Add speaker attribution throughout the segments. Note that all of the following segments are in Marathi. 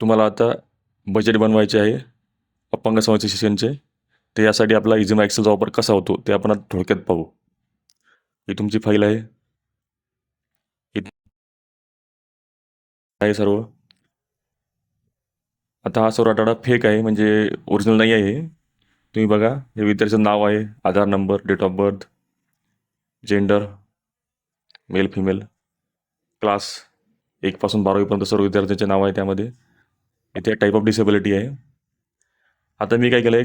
Speaker 1: तुम्हाला आता बजेट बनवायचे आहे अपंग समावेश शिक्षणचे. तर यासाठी आपला इझिमा एक्सेलचा वापर कसा होतो ते आपण आता थोडक्यात पाहू. ही तुमची फाईल आहे. ही आहे सर्व. आता हा सर्व डाटा फेक आहे, म्हणजे ओरिजिनल नाही आहे. तुम्ही बघा, हे विद्यार्थ्याचं नाव आहे, Aadhaar number, date of birth, gender, male female, class 1 पासून 12वीपर्यंत सर्व विद्यार्थ्यांचे नाव आहे त्यामध्ये. इथे टाईप ऑफ डिसेबिलिटी आहे. आता मी काय केलं,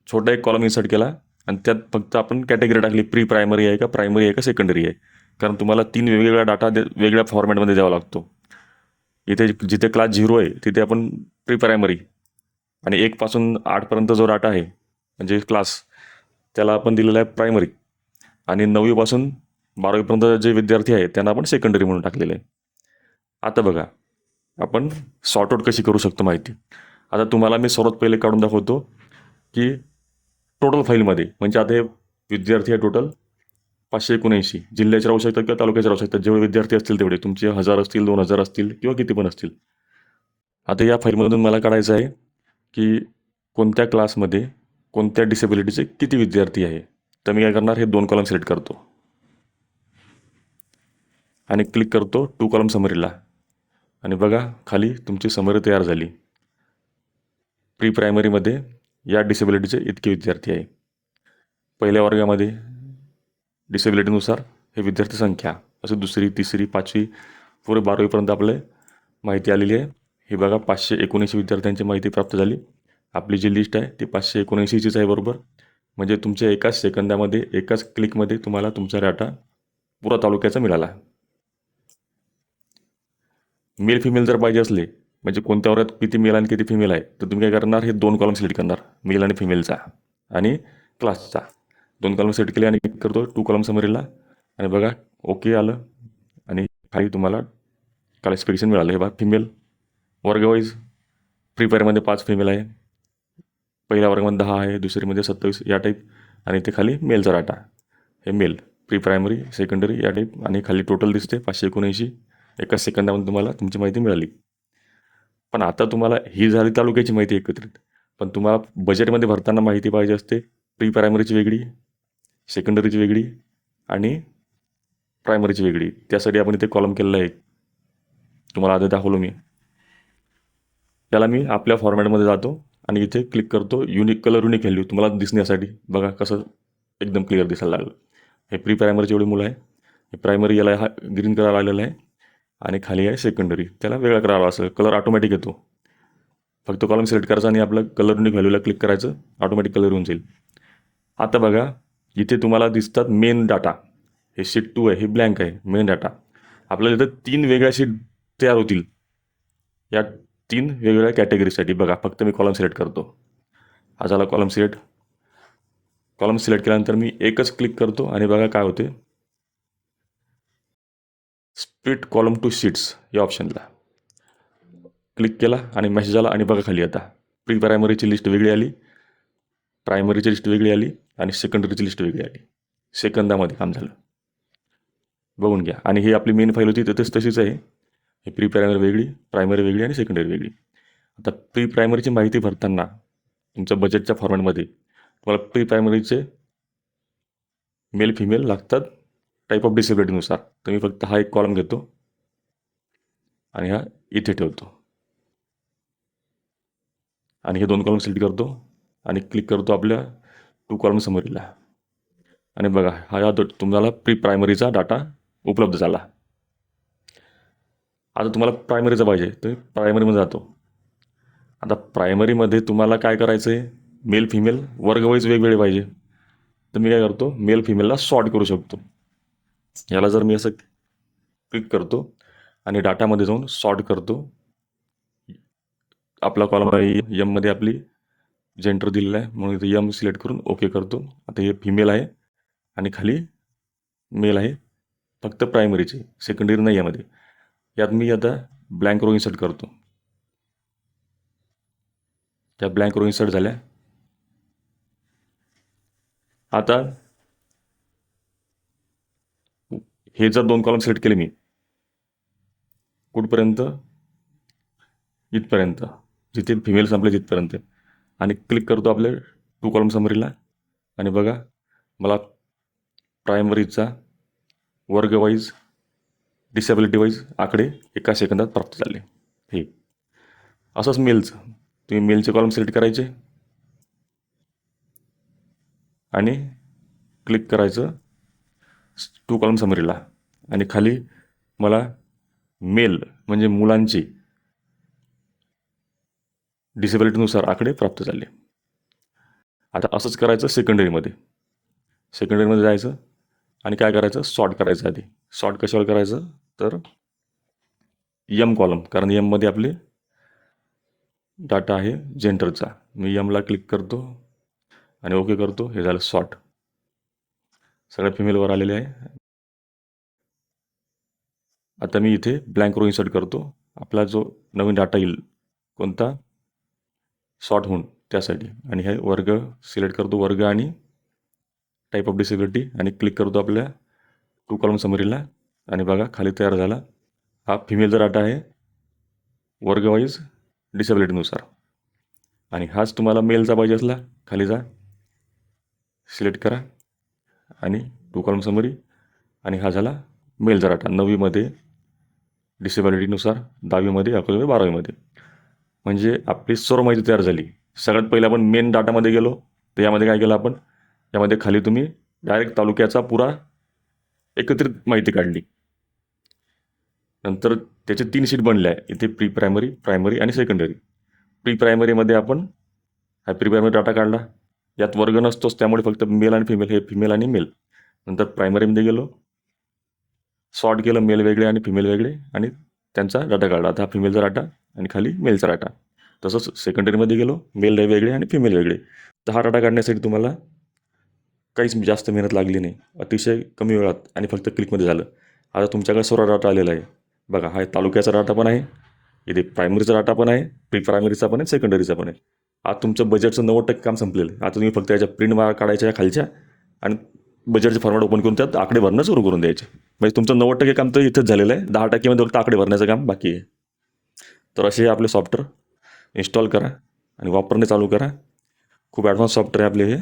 Speaker 1: छोटा एक कॉलम इन्सर्ट केला आणि त्यात फक्त आपण कॅटेगरी टाकली, प्री प्रायमरी आहे का, प्रायमरी आहे का, सेकंडरी आहे. कारण तुम्हाला 3 वेगवेगळा डाटा वेगळ्या फॉर्मॅटमध्ये द्यावा लागतो. इथे जिथे क्लास 0 आहे तिथे आपण प्री प्रायमरी, आणि 1 पासून 8पर्यंत जो डाटा आहे म्हणजे क्लास, त्याला आपण दिलेला आहे प्रायमरी, आणि 9वी पासून 12वीपर्यंत जे विद्यार्थी आहेत त्यांना आपण सेकंडरी म्हणून टाकलेलं आहे. आता बघा, आपण सॉर्ट आउट कशी करू शकतो माहिती. आता तुम्हाला मी सर्वात पहिले काढून दाखवतो की टोटल फाईलमध्ये, म्हणजे आता हे विद्यार्थी आहे टोटल 579, जिल्ह्याचे राहू शकतात किंवा तालुक्याचे राहू शकतात. जेवढे विद्यार्थी असतील तेवढे, तुमचे 1000 असतील, 2000 असतील, किंवा किती पण असतील. आता या फाईलमधून मला काढायचं आहे की कोणत्या क्लासमध्ये कोणत्या डिसेबिलिटीचे किती विद्यार्थी आहे. तर मी काय करणार, हे 2 कॉलम सिलेक्ट करतो आणि क्लिक करतो 2 कॉलम समरीला. आणि बघा, खाली तुमची समरी तयार झाली. प्री प्रायमरीमध्ये या डिसेबिलिटीचे इतके विद्यार्थी आहे. पहिल्या वर्गामध्ये डिसेबिलिटीनुसार हे विद्यार्थी संख्या, असं 2री, 3री, 5वी, पुढे 12वीपर्यंत आपले माहिती आलेली आहे. ही बघा, 579 विद्यार्थ्यांची माहिती प्राप्त झाली. आपली जी लिस्ट आहे ती 579चीच आहे बरोबर. म्हणजे तुमच्या एकाच सेकंदामध्ये, एकाच क्लिकमध्ये तुम्हाला तुमचा डाटा पुरा तालुक्याचा मिळाला. मेल फिमेल जर पाहिजे असले, म्हणजे कोणत्या वर्गात किती मेल आणि किती फिमेल आहे, तर तुम्ही काय करणार, हे 2 कॉलम सिलेक्ट करणार, मेल आणि फिमेलचा आणि क्लासचा. 2 कॉलम सिलेक्ट केले आणि क्लिक करतो 2 कॉलम समरीला. आणि बघा, ओके आलं. आणि खाली तुम्हाला क्लासिफिकेशन मिळालं. हे बघा, फिमेल वर्गवाईज प्री प्रायमरीमध्ये 5 फिमेल आहे, पहिल्या वर्गामध्ये 10 आहे, दुसरीमध्ये 27, या टाईप. आणि ते खाली मेलचा डाटा, हे मेल प्री प्रायमरी, सेकंडरी, या टाईप. आणि खाली टोटल दिसते 579. एकाच सेकंदामध्ये तुम्हाला तुमची माहिती मिळाली. पण आता तुम्हाला ही झाली तालुक्याची माहिती एकत्रित, पण तुम्हाला बजेटमध्ये भरताना माहिती पाहिजे असते प्री प्रायमरीची वेगळी, सेकंडरीची वेगळी आणि प्रायमरीची वेगळी. त्यासाठी आपण इथे कॉलम केलेला आहे. तुम्हाला आधी दाखवलो मी. त्याला मी आपल्या फॉर्मॅटमध्ये जातो आणि इथे क्लिक करतो युनिक कलर, युनिक व्हॅल्यू तुम्हाला दिसण्यासाठी. बघा कसं एकदम क्लिअर दिसायला लागलं. हे प्री प्रायमरीची एवढी मुलं आहे. हे प्रायमरी, याला हा ग्रीन कलर आलेला आहे, आणि खाली आहे सेकंडरी, त्याला वेगळा कलर. असं कलर ऑटोमॅटिक येतो. फक्त कॉलम सिलेक्ट करायचा आणि आपलं कलर युनिक व्हॅल्यूला क्लिक करायचं, ऑटोमॅटिक कलर होऊन जाईल. आता बघा, इथे तुम्हाला दिसतात मेन डाटा. हे शीट 2 आहे, हे ब्लँक आहे, मेन डाटा. आपल्याला इथं 3 वेगळ्या शीट तयार होतील या 3 वेगवेगळ्या कॅटेगरीसाठी. बघा, फक्त मी कॉलम सिलेक्ट करतो. हा झाला कॉलम सिलेक्ट. कॉलम सिलेक्ट केल्यानंतर मी एकच क्लिक करतो आणि बघा काय होते, स्प्लिट कॉलम टू शीट्स या ऑप्शनला क्लिक केला आणि मेसेज आला. आणि बघा खाली आता प्री प्रायमरीची लिस्ट वेगळी आली, प्रायमरीची लिस्ट वेगळी आली, आणि सेकंडरीची लिस्ट वेगळी आली. सेकंदामध्ये काम झालं, बघून घ्या. आणि ही आपली मेन फाईल होती तिथेच तशीच आहे. ही प्री प्रायमरी वेगळी, प्रायमरी वेगळी, आणि सेकंडरी वेगळी. आता प्री प्रायमरीची माहिती भरताना तुमच्या बजेटच्या फॉर्मॅटमध्ये तुम्हाला प्री प्रायमरीचे मेल फिमेल लागतात टाईप ऑफ डिसेबिलिटीनुसार. तर मी फक्त हा एक कॉलम घेतो आणि हा इथे ठेवतो, आणि हे 2 कॉलम सिलेक्ट करतो आणि क्लिक करतो आपल्या 2 कॉलम समरीला. आणि बघा, हा तुम्हाला प्री प्रायमरीचा डाटा उपलब्ध झाला. आता तुम्हाला प्रायमरीचा पाहिजे तर प्रायमरीमध्ये जातो. आता प्रायमरीमध्ये तुम्हाला काय करायचं आहे, मेल फिमेल वर्गवाईज वेगवेगळे पाहिजे. तर मी काय करतो, मेल फिमेलला सॉर्ट करू शकतो. याला जर मी असं क्लिक करतो आणि डाटामध्ये जाऊन सॉर्ट करतो. आपला कॉलम एममध्ये आपली जेंडर दिलेला आहे, म्हणून इथे एम सिलेक्ट करून ओके करतो. आता हे फिमेल आहे आणि खाली मेल आहे, फक्त प्रायमरीची, सेकंडरी नाही यामध्ये. यात मी आता ब्लँक रो इन्सर्ट करतो. त्या ब्लँक रो इन्सर्ट झाल्या. आता हे जर 2 कॉलम सिलेक्ट केले मी कुठपर्यंत, इथपर्यंत, जिथे फिमेल संपले तिथपर्यंत, आणि क्लिक करतो आपल्या 2 कॉलम समरीला. आणि बघा, मला प्रायमरीचा वर्ग वाईज, डिसेबिलिटी वाईज आकडे एका सेकंदात प्राप्त झाले. हे असंच मेलचं, तुम्ही मेलचे कॉलम सिलेक्ट करायचे आणि क्लिक करायचं 2 कॉलम समरीला, आणि खाली मला मेल म्हणजे मुलांची डिसेबिलिटीनुसार आकडे प्राप्त झाले. आता असंच करायचं सेकंडरीमध्ये. सेकंडरीमध्ये जायचं आणि काय करायचं, सॉर्ट करायचं. आधी सॉर्ट कशावर करायचं तर यम कॉलम, कारण यममध्ये आपले डाटा आहे जेंडरचा. मी यमला क्लिक करतो आणि ओके करतो. हे झालं सॉर्ट, सगळ्या फिमेलवर आलेले आहे. आता मी इथे ब्लँक रो इन्सर्ट करतो. आपला जो नवीन डाटा येईल कोणता, सॉर्ट होऊन त्यासाठी. आणि हे वर्ग सिलेक्ट करतो, वर्ग आणि टाईप ऑफ डिसेबिलिटी, आणि क्लिक करतो आपल्या 2 कॉलम समरीला. आणि बघा खाली तयार झाला. हा फिमेलचा डाटा आहे वर्ग वाईज डिसेबिलिटीनुसार. आणि हाच तुम्हाला मेलचा पाहिजे असला, खाली जा, सिलेक्ट करा आणि 2 कॉलम समरी. आणि हा झाला मेलचा डाटा 9वीमध्ये डिसेबिलिटीनुसार, 10वीमध्ये, 11वीमध्ये, 12वीमध्ये. म्हणजे आपली सर्व माहिती तयार झाली. सगळ्यात पहिले आपण मेन डाटामध्ये गेलो, तर यामध्ये काय केलं आपण, यामध्ये खाली तुम्ही डायरेक्ट तालुक्याचा पुरा एकत्रित माहिती काढली. नंतर त्याचे 3 शीट बनले आहे इथे, प्री प्रायमरी, प्रायमरी आणि सेकंडरी. प्री प्रायमरीमध्ये आपण हा प्री प्रायमरी डाटा काढला, यात वर्ग नसतोच, त्यामुळे फक्त मेल आणि फिमेल, हे फिमेल आणि मेल. नंतर प्रायमरीमध्ये गेलो, सॉर्ट केलं, मेल वेगळे आणि फिमेल वेगळे, आणि त्यांचा डाटा काढला. आता हा फिमेलचा डाटा आणि खाली मेलचा डाटा. तसंच सेकंडरीमध्ये गेलो, मेल वेगळे आणि फिमेल वेगळे. तर हा डाटा काढण्यासाठी तुम्हाला काहीच जास्त मेहनत लागली नाही, अतिशय कमी वेळात आणि फक्त क्लिकमध्ये झालं. आता तुमच्याकडे सर्व डाटा आलेला आहे. बघा, हा तालुक्याचा डाटा पण आहे, इथे प्रायमरीचा डाटा पण आहे, प्री प्रायमरीचा पण आहे, सेकंडरीचा पण आहे. आज तुमचं बजेटचं 90% काम संपलेलं आहे. आता तुम्ही फक्त याच्या प्रिंट मार काढायच्या खालच्या आणि बजेटचे फॉर्मॅट ओपन करून त्यात आकडे भरणं सुरू करून द्यायचे. म्हणजे तुमचं 90% काम तर इथंच झालेलं आहे. 10% फक्त आकडे भरण्याचं काम बाकी आहे. तर असे आपले सॉफ्टवेअर इन्स्टॉल करा आणि वापरणे चालू करा. खूप ॲडव्हान्स सॉफ्टवेअर आहे आपले हे.